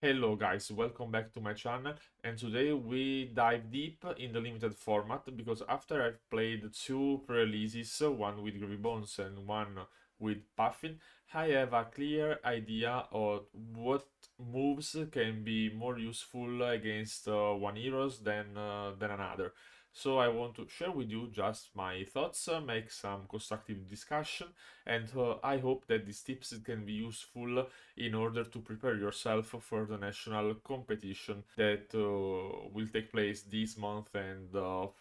Hello guys, welcome back to my channel, and today we dive deep in the limited format because after I've played two pre-releases, one with Gravy Bones and one with Puffin, I have a clear idea of what moves can be more useful against one heroes than another. So I want to share with you just my thoughts, make some constructive discussion, and I hope that these tips can be useful in order to prepare yourself for the national competition that will take place this month and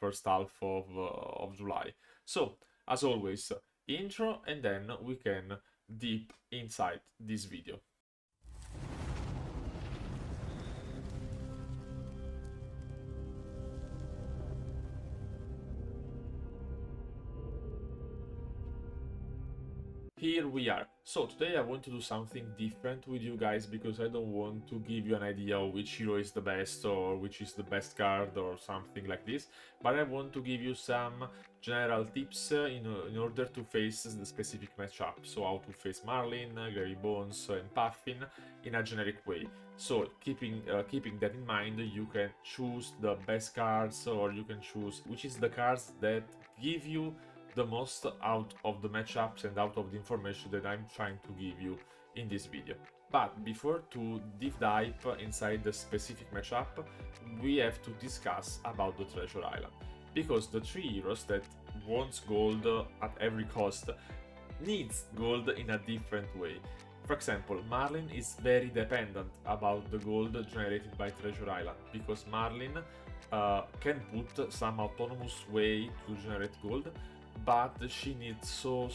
first half of July. So, as always, intro and then we can deep inside this video. Here we are. So today I want to do something different with you guys because I don't want to give you an idea of which hero is the best or which is the best card or something like this, but I want to give you some general tips in order to face the specific matchup. So how to face Marlin, Gary Bones and Puffin in a generic way. So keeping that in mind, you can choose the best cards or you can choose which is the cards that give you the most out of the matchups and out of the information that I'm trying to give you in this video. But before to deep dive inside the specific matchup, we have to discuss about the Treasure Island. Because the three heroes that wants gold at every cost needs gold in a different way. For example, Marlin is very dependent about the gold generated by Treasure Island, because Marlin can put some autonomous way to generate gold, but she needs so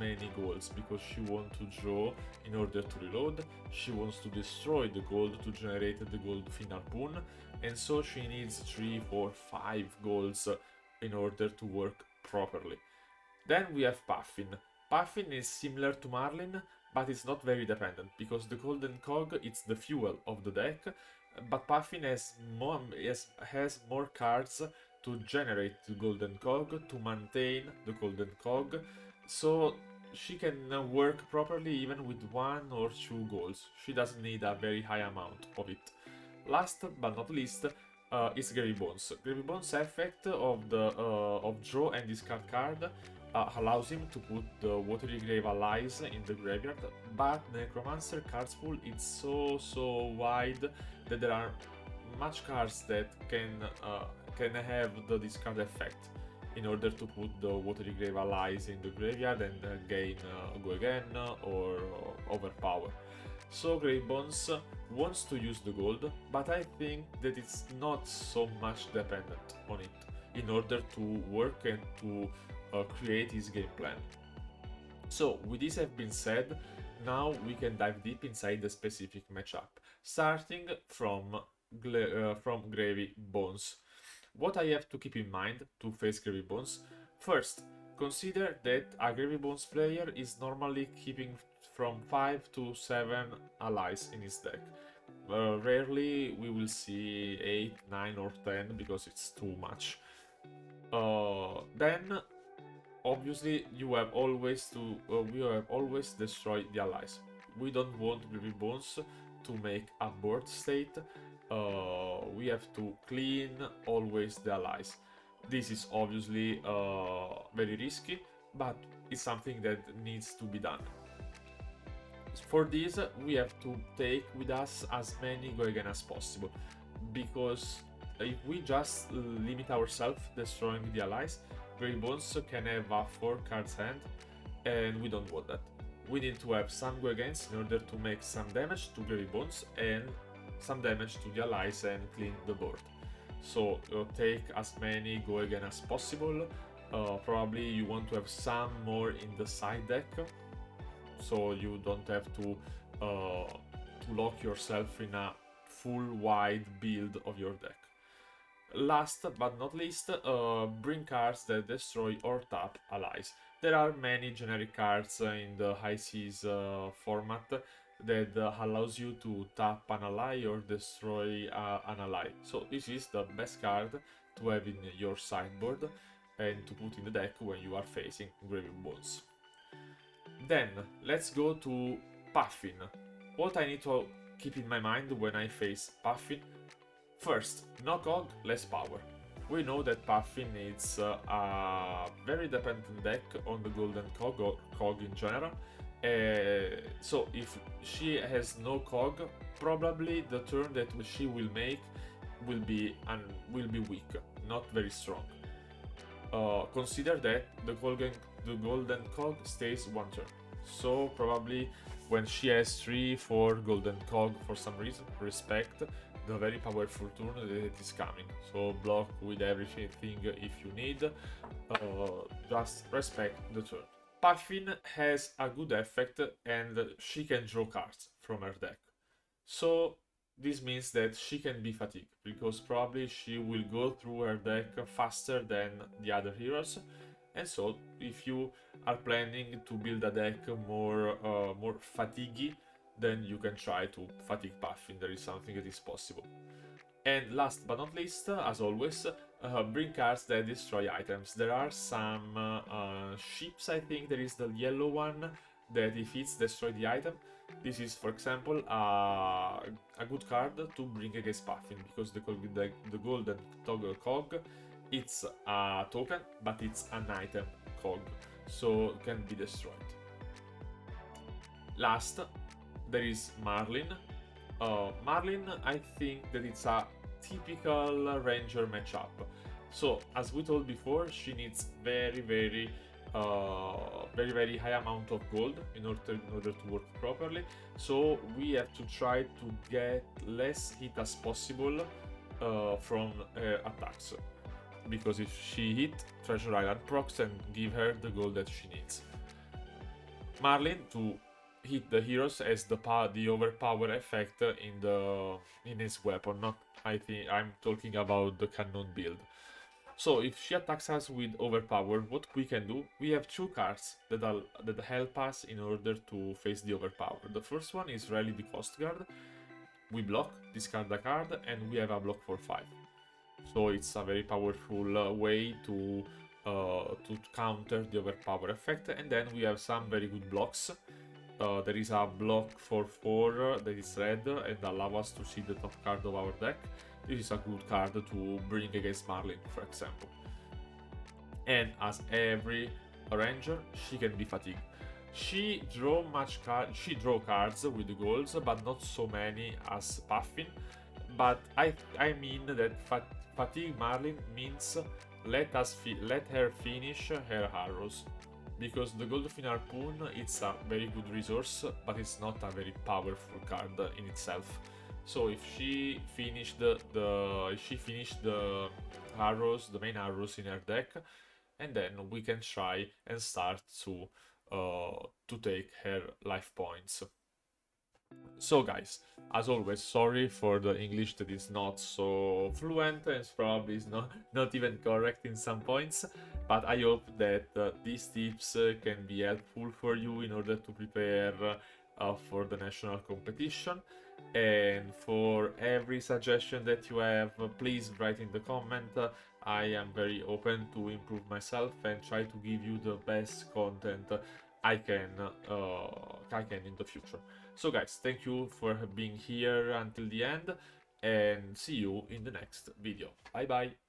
many golds because she wants to draw in order to reload, she wants to destroy the gold to generate the gold final boon, and so she needs 3, 4, 5 golds in order to work properly. Then we have Puffin. Puffin is similar to Marlin, but it's not very dependent because the golden cog is the fuel of the deck, but Puffin has more cards to generate the golden cog, to maintain the golden cog, so she can work properly even with 1 or 2 golds. She doesn't need a very high amount of it. Last but not least is Gravy Bones. Gravy Bones' effect of draw and discard card allows him to put the Watery Grave allies in the graveyard, but Necromancer cards pool is so wide that there are much cards that can have the discard effect in order to put the Watery Grave allies in the graveyard and gain go again or overpower. So Grave Bones wants to use the gold, but I think that it's not so much dependent on it in order to work and to create his game plan. So with this have been said, now we can dive deep inside the specific matchup, starting from Gravy Bones. What I have to keep in mind to face Gravy Bones: first, consider that a Gravy Bones player is normally keeping from 5 to 7 allies in his deck. Rarely we will see 8, 9 or 10 because it's too much. Then obviously we have always destroyed the allies. We don't want Gravy Bones to make a board state. We have to clean always the allies. This is obviously very risky, but it's something that needs to be done. For this, we have to take with us as many Goegen as possible, because if we just limit ourselves destroying the allies, Grey Bones can have a 4 cards hand, and we don't want that. We need to have some Goegens in order to make some damage to Grey Bones and some damage to the allies and clean the board. So take as many Goegen as possible. Probably you want to have some more in the side deck, so you don't have to lock yourself in a full wide build of your deck. Last but not least, bring cards that destroy or tap allies. There are many generic cards in the High Seas format that allows you to tap an ally or destroy an ally. So this is the best card to have in your sideboard and to put in the deck when you are facing Gravy Bones. Then let's go to Puffin. What I need to keep in my mind when I face Puffin. First, no cog, less power. We know that Puffin needs a very dependent deck on the golden cog or cog in general. So if she has no cog, probably the turn that she will make will be weak, not very strong. Consider that the golden cog stays one turn. So probably when she has 3-4 golden cog for some reason, respect the very powerful turn that is coming. So block with everything if you need, just respect the turn. Puffin has a good effect and she can draw cards from her deck. So this means that she can be fatigued, because probably she will go through her deck faster than the other heroes. And so if you are planning to build a deck more fatiguey, then you can try to fatigue Puffin. There is something that is possible. And last but not least, as always, bring cards that destroy items. There are some ships, I think there is the yellow one, that if it's destroy the item. This is, for example, a good card to bring against Puffin, because the golden toggle cog, it's a token, but it's an item cog, so it can be destroyed. Last, there is Marlin. Marlin, I think that it's a typical ranger matchup. So, as we told before, she needs very high amount of gold in order to work properly. So we have to try to get less hit as possible from attacks. Because if she hit, Treasure Island procs and give her the gold that she needs. Marlin, to hit the heroes, has the overpower effect in his weapon. Not, I think I'm talking about the cannon build. So if she attacks us with overpower, what we can do? We have two cards that help us in order to face the overpower. The first one is Rally the Coast Guard. We block, discard a card, and we have a block for 5. So it's a very powerful way to counter the overpower effect. And then we have some very good blocks. There is a block for 4 that is red and allow us to see the top card of our deck. This is a good card to bring against Marlin, for example. And as every ranger, she can be fatigued. She draw cards with the goals, but not so many as Puffin. But I mean that fatigue Marlin means let her finish her arrows. Because the Goldfin Harpoon, it's a very good resource, but it's not a very powerful card in itself. So if she finished the arrows, the main arrows in her deck, and then we can try and start to take her life points. So guys, as always, sorry for the English that is not so fluent and probably is not even correct in some points, but I hope that these tips can be helpful for you in order to prepare for the national competition. And for every suggestion that you have, please write in the comment. I am very open to improve myself and try to give you the best content I can in the future. So guys, thank you for being here until the end, and see you in the next video. Bye bye!